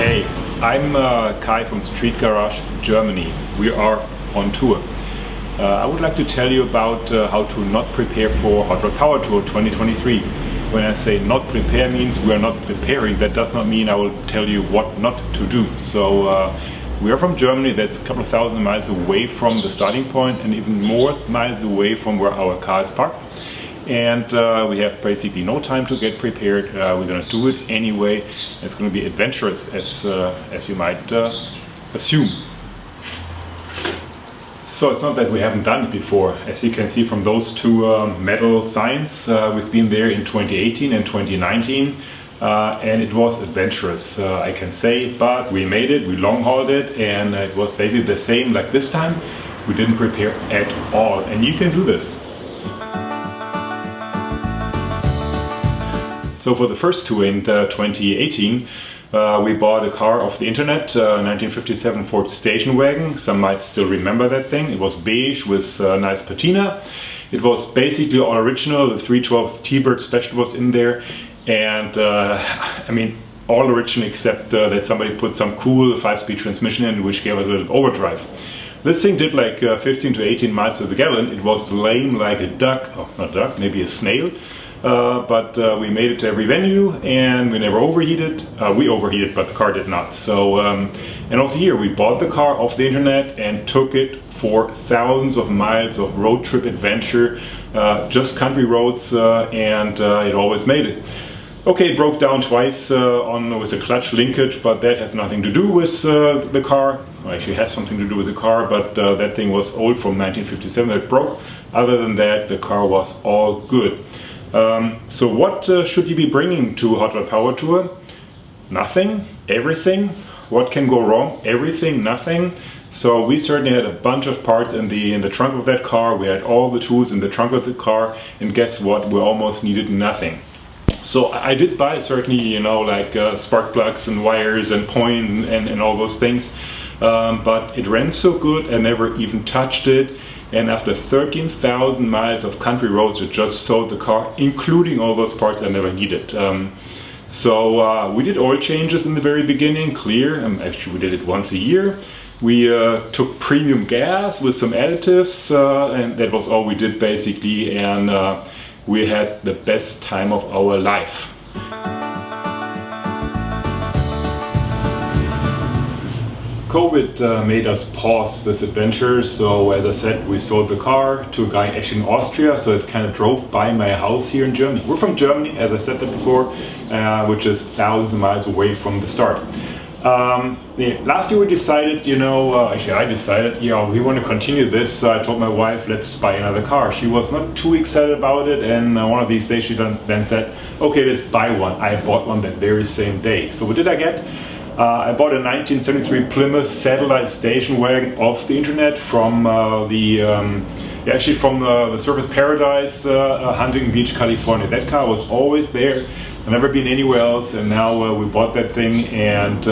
Hey, I'm Kai from Street Garage, Germany. We are on tour. I would like to tell you about how to not prepare for Hot Rod Power Tour 2023. When I say not prepare means we are not preparing. That does not mean I will tell you what not to do. So we are from Germany. That's a couple of thousand miles away from the starting point and even more miles away from where our car is parked. And we have basically no time to get prepared. We're going to do it anyway. It's going to be adventurous, as you might assume. So it's not that we haven't done it before. As you can see from those two metal signs, we've been there in 2018 and 2019, and it was adventurous, I can say. But we made it, we long hauled it, and it was basically the same like this time. We didn't prepare at all, and you can do this. So for the first tour in 2018, we bought a car off the internet, 1957 Ford station wagon. Some might still remember that thing. It was beige with nice patina. It was basically all original. The 312 T-Bird Special was in there, and I mean all original except that somebody put some cool 5-speed transmission in, which gave us a little overdrive. This thing did like 15 to 18 miles to the gallon. It was lame like a duck, oh not duck, maybe a snail. But we made it to every venue and we never overheated. We overheated, but the car did not. So, and also here we bought the car off the internet and took it for thousands of miles of road trip adventure, just country roads, and it always made it. Okay, it broke down twice with a clutch linkage, but that has nothing to do with the car. Well, actually has something to do with the car, but that thing was old from 1957 that broke. Other than that, the car was all good. So what should you be bringing to Hot Rod Power Tour? Nothing, everything. What can go wrong? Everything, nothing. So we certainly had a bunch of parts in the trunk of that car. We had all the tools in the trunk of the car, and guess what? We almost needed nothing. So I did buy certainly, you know, like spark plugs and wires and point and all those things, but it ran so good I never even touched it. And after 13,000 miles of country roads, it just sold the car, including all those parts I never needed. So we did oil changes in the very beginning, clear. Actually, we did it once a year. We took premium gas with some additives, and that was all we did basically. And we had the best time of our life. COVID made us pause this adventure, so as I said, we sold the car to a guy actually in Austria, so it kind of drove by my house here in Germany. We're from Germany, as I said that before, which is thousands of miles away from the start. Last year we decided, you know, actually I decided, you know, we want to continue this, so I told my wife, let's buy another car. She was not too excited about it, and one of these days she then said, okay, let's buy one. I bought one that very same day. So what did I get? I bought a 1973 Plymouth satellite station wagon off the internet from the Surface Paradise, Huntington Beach, California. That car was always there. I've never been anywhere else, and now we bought that thing and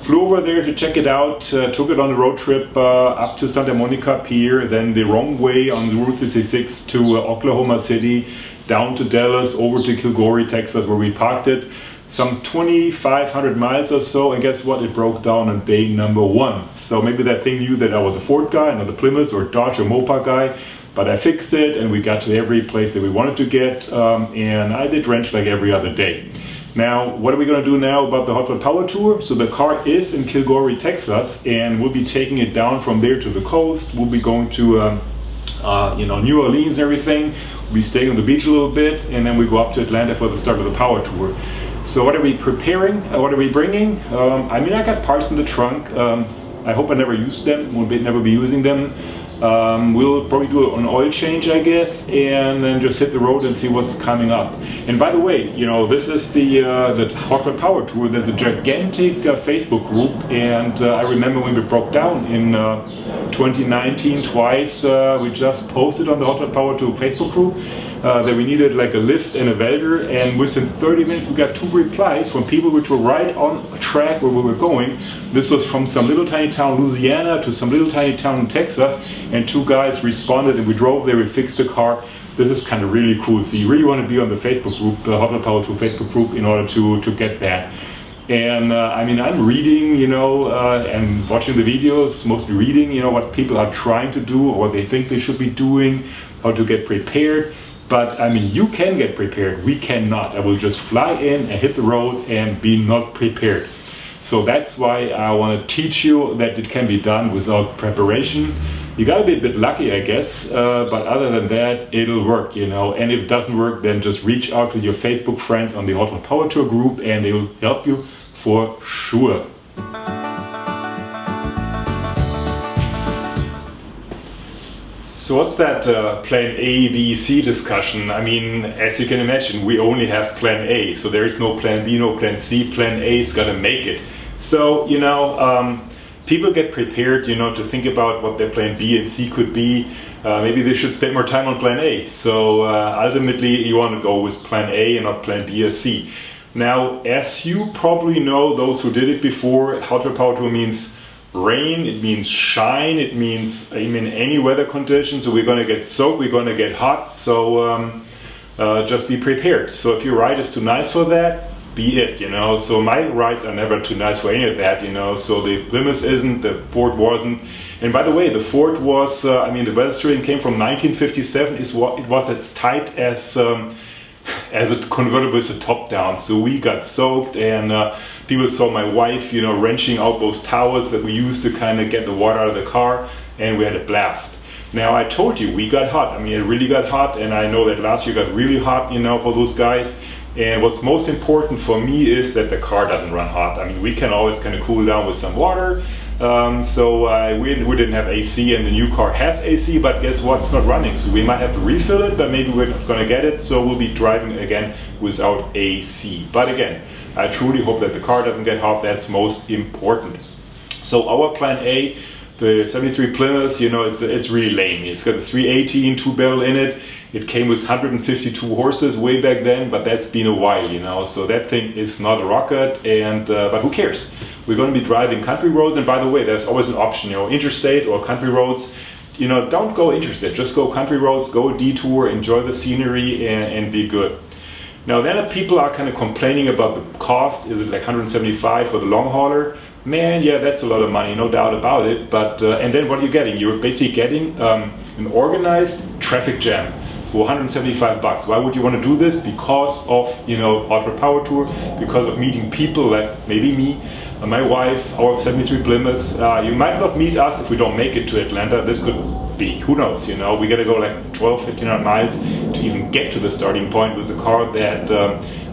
flew over there to check it out. Took it on a road trip up to Santa Monica Pier, then the wrong way on the Route 66 to Oklahoma City, down to Dallas, over to Kilgore, Texas, where we parked it. Some 2,500 miles or so, and guess what? It broke down on day number 1. So maybe that thing knew that I was a Ford guy, not a Plymouth or Dodge or Mopar guy, but I fixed it and we got to every place that we wanted to get, and I did wrench like every other day. Now, what are we going to do now about the Hot Rod Power Tour? So the car is in Kilgore, Texas, and we'll be taking it down from there to the coast. We'll be going to New Orleans and everything. We'll be staying on the beach a little bit, and then we go up to Atlanta for the start of the Power Tour. So what are we preparing? What are we bringing? I mean, I got parts in the trunk. I hope I never use them. We'll never be using them. We'll probably do an oil change, I guess, and then just hit the road and see what's coming up. And by the way, you know, this is the Hot Rod Power Tour. There's a gigantic Facebook group, and I remember when we broke down in 2019 twice. We just posted on the Hot Rod Power Tour Facebook group that we needed like a lift and a welder, and within 30 minutes we got 2 replies from people which were right on a track where we were going. This was from some little tiny town Louisiana to some little tiny town in Texas, and 2 guys responded and we drove there, we fixed the car. This is kind of really cool. So you really want to be on the Facebook group, the Hot Rod Power Tour Facebook group, in order to get that. And I mean, I'm reading, you know, and watching the videos, mostly reading, you know, what people are trying to do or what they think they should be doing, how to get prepared. But I mean, you can get prepared, we cannot. I will just fly in and hit the road and be not prepared. So that's why I want to teach you that it can be done without preparation. You gotta be a bit lucky, I guess, but other than that, it'll work, you know. And if it doesn't work, then just reach out to your Facebook friends on the Hot Rod Power Tour group and they will help you for sure. So what's that plan A, B, C discussion? I mean, as you can imagine, we only have plan A, so there is no plan B, no plan C. Plan A is gonna make it. So, you know, people get prepared, you know, to think about what their plan B and C could be. Maybe they should spend more time on plan A. So ultimately, you want to go with plan A and not plan B or C. Now, as you probably know, those who did it before, Hot Rod Power Tour means rain, it means shine, it means any weather conditions. So we're going to get soaked, we're going to get hot. So just be prepared. So if your ride is too nice for that, be it, you know. So my rides are never too nice for any of that, you know. So the Plymouth isn't, the Ford wasn't. And by the way, the Ford was, the weather steering came from 1957. It was as tight as a convertible with the top down. So we got soaked, and people saw my wife, you know, wrenching out those towels that we used to kind of get the water out of the car, and we had a blast. Now, I told you, we got hot. I mean, it really got hot, and I know that last year got really hot, you know, for those guys. And what's most important for me is that the car doesn't run hot. I mean, we can always kind of cool down with some water. We didn't have AC, and the new car has AC, but guess what? It's not running. So we might have to refill it, but maybe we're not going to get it. So we'll be driving again without AC. But again, I truly hope that the car doesn't get hot. That's most important. So our plan A, the 73 Plymouth, you know, it's really lame. It's got a 318 2-barrel in it. It came with 152 horses way back then, but that's been a while, you know. So that thing is not a rocket, and but who cares? We're going to be driving country roads, and by the way, there's always an option, you know, interstate or country roads. You know, don't go interstate, just go country roads, go detour, enjoy the scenery, and be good. Now then, people are kind of complaining about the cost. Is it like 175 for the long hauler? Man, yeah, that's a lot of money, no doubt about it. But and then what are you getting? You're basically getting an organized traffic jam for 175 bucks. Why would you want to do this? Because of, you know, Hot Rod Power Tour, because of meeting people like maybe me, my wife, our 73 Plymouth. You might not meet us if we don't make it to Atlanta. This could be, who knows, you know. We got to go like 1,200-1,500 miles to even get to the starting point with the car that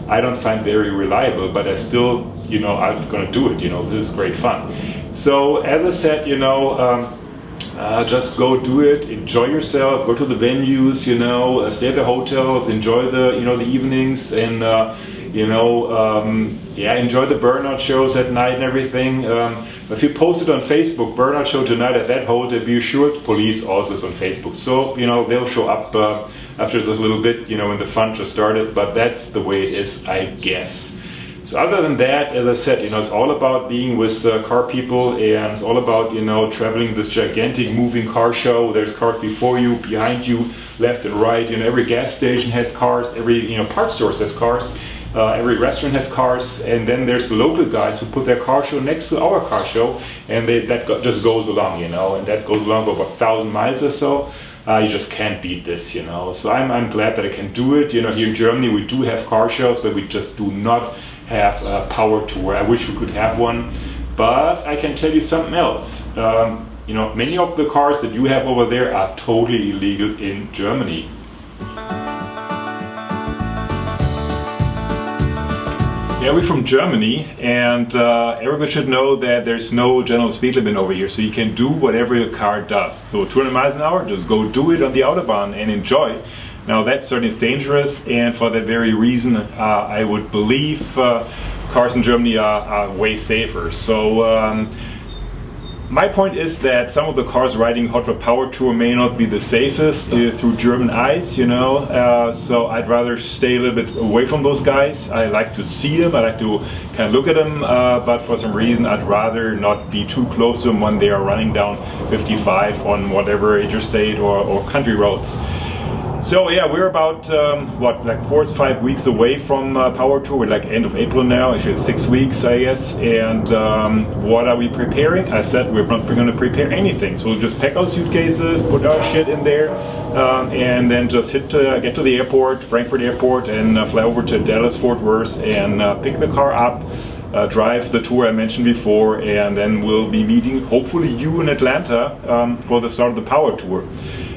I don't find very reliable, but I still, you know, I'm gonna do it, you know. This is great fun. So as I said, you know, just go do it, enjoy yourself, go to the venues, you know, stay at the hotels, enjoy the, you know, the evenings, and you know, yeah, enjoy the burnout shows at night and everything. If you post it on Facebook, burnout show tonight at that hotel, be assured police also is on Facebook. So, you know, they'll show up after just a little bit, you know, when the fun just started, but that's the way it is, I guess. So other than that, as I said, you know, it's all about being with car people, and it's all about, you know, traveling this gigantic moving car show. There's cars before you, behind you, left and right. You know, every gas station has cars, every, you know, parts stores has cars, every restaurant has cars, and then there's the local guys who put their car show next to our car show, and just goes along, you know, and that goes along for about 1,000 miles or so. You just can't beat this, you know. So I'm glad that I can do it. You know, here in Germany we do have car shows, but we just do not have a power tour. I wish we could have one, but I can tell you something else. You know, many of the cars that you have over there are totally illegal in Germany. Yeah, we're from Germany, and everybody should know that there's no general speed limit over here, so you can do whatever your car does. So 200 miles an hour, just go do it on the Autobahn and enjoy. Now that certainly is dangerous, and for that very reason I would believe cars in Germany are way safer. So my point is that some of the cars riding Hot Rod Power Tour may not be the safest through German eyes, you know, so I'd rather stay a little bit away from those guys. I like to see them, I like to kind of look at them, but for some reason I'd rather not be too close to them when they are running down 55 on whatever interstate or country roads. So yeah, we're about like 4 or 5 weeks away from Power Tour. We're like end of April now. Actually, it's 6 weeks, I guess. And what are we preparing? I said we're not going to prepare anything. So we'll just pack our suitcases, put our shit in there, and then just get to the airport, Frankfurt Airport, and fly over to Dallas Fort Worth and pick the car up. Drive the tour I mentioned before, and then we'll be meeting hopefully you in Atlanta for the start of the Power Tour.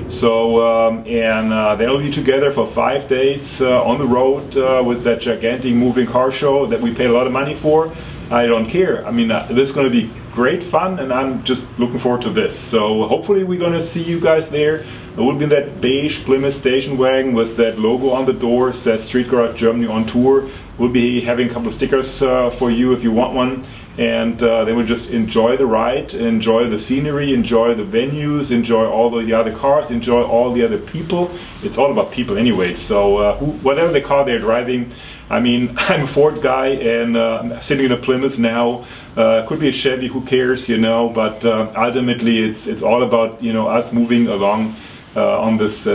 So they'll be together for 5 days on the road with that gigantic moving car show that we paid a lot of money for. I don't care. I mean, this is going to be great fun, and I'm just looking forward to this. So hopefully we're going to see you guys there. It will be in that beige Plymouth station wagon with that logo on the door, says Street Garage Germany on tour. We'll be having a couple of stickers for you if you want one. And then we'll just enjoy the ride, enjoy the scenery, enjoy the venues, enjoy all the other cars, enjoy all the other people. It's all about people anyway, so whatever the car they're driving. I mean, I'm a Ford guy, and I'm sitting in a Plymouth now. Could be a Chevy, who cares, you know, but ultimately it's all about, you know, us moving along on this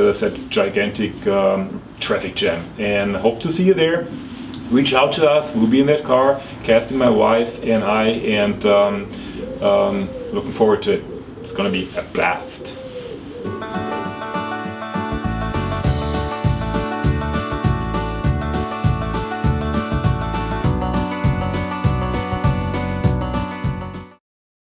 gigantic traffic jam. And hope to see you there. Reach out to us. We'll be in that car, Casting, my wife, and I, and looking forward to it. It's gonna be a blast.